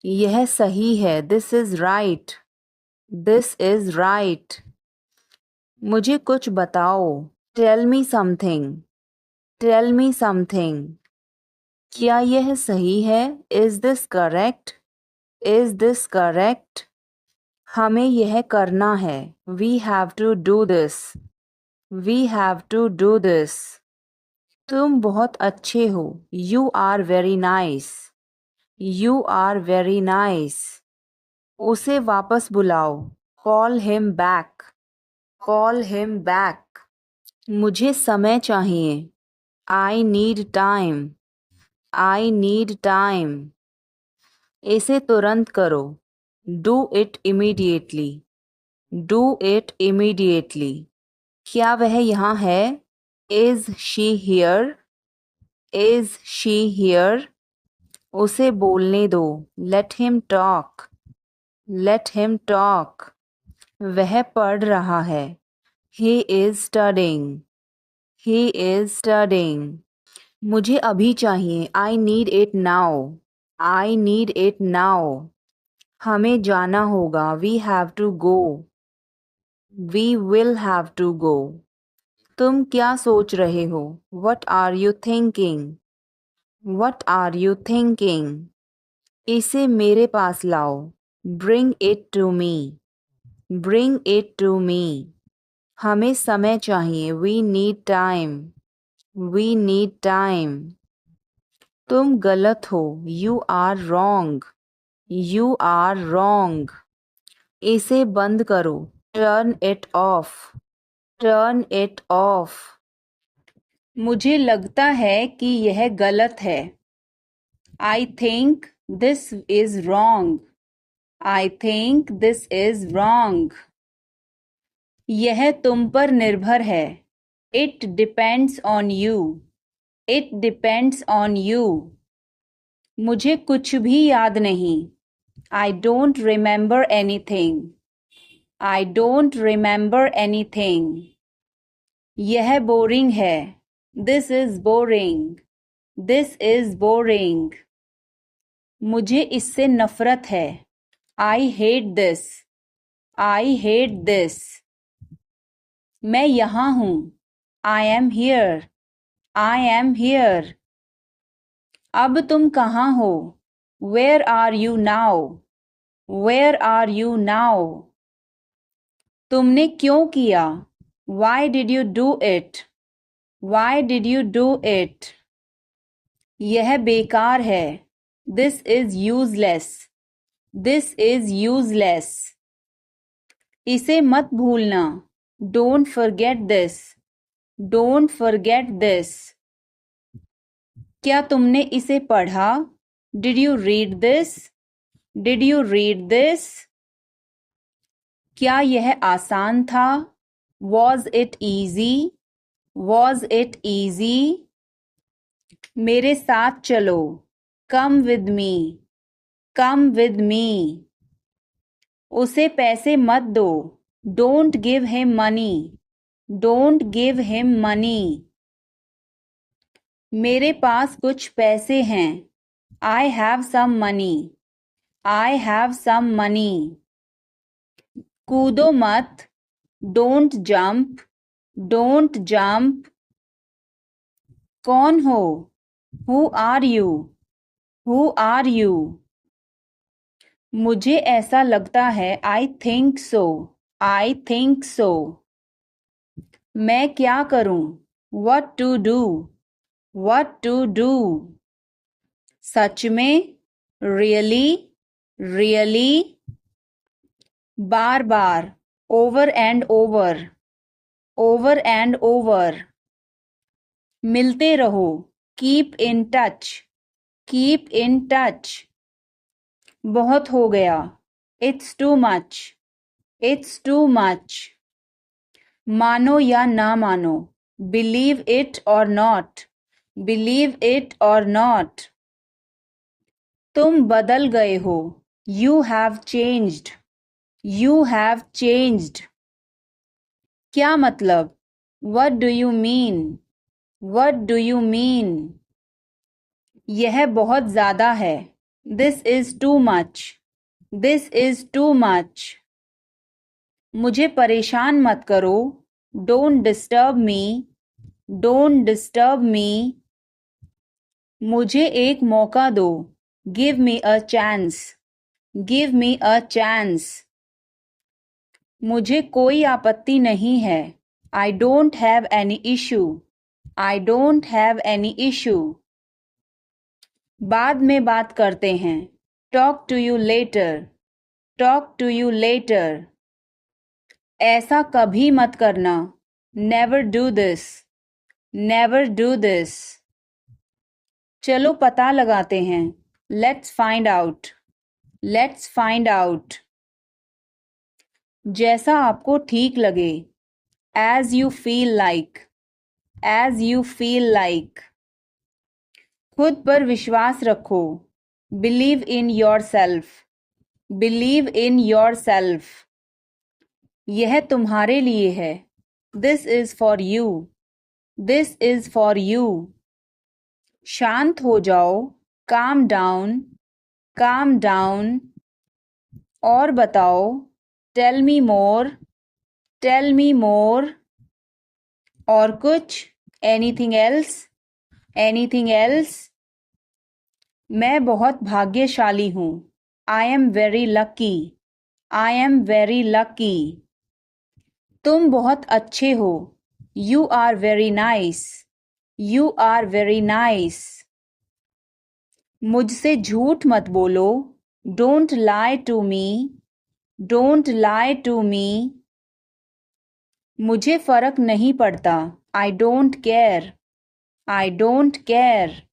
यह सही है. This is right. This is right. मुझे कुछ बताओ. Tell me something. Tell me something. क्या यह सही है? Is this correct? Is this correct? हमें यह करना है. We have to do this. We have to do this. तुम बहुत अच्छे हो. You are very nice. You are very nice. उसे वापस बुलाओ. Call him back. Call him back. मुझे समय चाहिए. I need time. I need time. इसे तुरंत करो. Do it immediately. Do it immediately. क्या वह यहाँ है? Is she here? Is she here? उसे बोलने दो. Let him talk. Let him talk. वह पढ़ रहा है. He is studying. He is studying. मुझे अभी चाहिए. I need it now. I need it now. हमें जाना होगा. We have to go. We will have to go. तुम क्या सोच रहे हो? What are you thinking? What are you thinking? इसे मेरे पास लाओ. Bring it to me. Bring it to me. हमें समय चाहिए. We need time. We need time. तुम गलत हो. You are wrong. You are wrong. इसे बंद करो. Turn it off. Turn it off. मुझे लगता है कि यह गलत है. I think this is wrong. I think this is wrong. यह तुम पर निर्भर है. It depends on you. It depends on you. मुझे कुछ भी याद नहीं. I don't remember anything. I don't remember anything. यह बोरिंग है. This is boring. This is boring. मुझे इससे नफरत है. I hate this. I hate this. मैं यहाँ हूँ. I am here. I am here. अब तुम कहाँ हो? Where are you now? Where are you now? तुमने क्यों किया? Why did you do it? Why did you do it? यह बेकार है. This is useless. This is useless. इसे मत भूलना. Don't forget this. Don't forget this. क्या तुमने इसे पढ़ा? Did you read this? Did you read this? क्या यह आसान था? Was it easy? Was it easy? मेरे साथ चलो. Come with me. Come with me. उसे पैसे मत दो. Don't give him money. Don't give him money. मेरे पास कुछ पैसे हैं. I have some money. I have some money. कूदो मत. Don't jump. Don't jump. कौन हो? Who are you? Who are you? मुझे ऐसा लगता है. I think so. I think so. मैं क्या करूं? What to do? What to do? सच में? Really? Really? Bar bar. Over and over. Over and over. मिलते रहो. Keep in touch. Keep in touch. बहुत हो गया. It's too much. It's too much. मानो या ना मानो. Believe it or not. Believe it or not. तुम बदल गए हो. You have changed. You have changed. क्या मतलब? What do you mean? What do you mean? यह बहुत ज़्यादा है. This is too much. This is too much. मुझे परेशान मत करो. Don't disturb me. Don't disturb me. मुझे एक मौका दो. Give me a chance. Give me a chance. मुझे कोई आपत्ति नहीं है. I don't have any issue. I don't have any issue. बाद में बात करते हैं. Talk to you later. Talk to you later. ऐसा कभी मत करना. Never do this. Never do this. चलो पता लगाते हैं। Let's find out. Let's find out. जैसा आपको ठीक लगे। As you feel like. As you feel like. खुद पर विश्वास रखो। Believe in yourself. Believe in yourself. यह तुम्हारे लिए है। This is for you. This is for you. शांत हो जाओ। Calm down. Calm down. और बताओ। Tell me more. Tell me more. और कुछ। Anything else. Anything else. मैं बहुत भाग्यशाली हूँ। I am very lucky. I am very lucky. तुम बहुत अच्छे हो। You are very nice. You are very nice. मुझसे झूठ मत बोलो। Don't lie to me. Don't lie to me. मुझे फर्क नहीं पड़ता। I don't care. I don't care.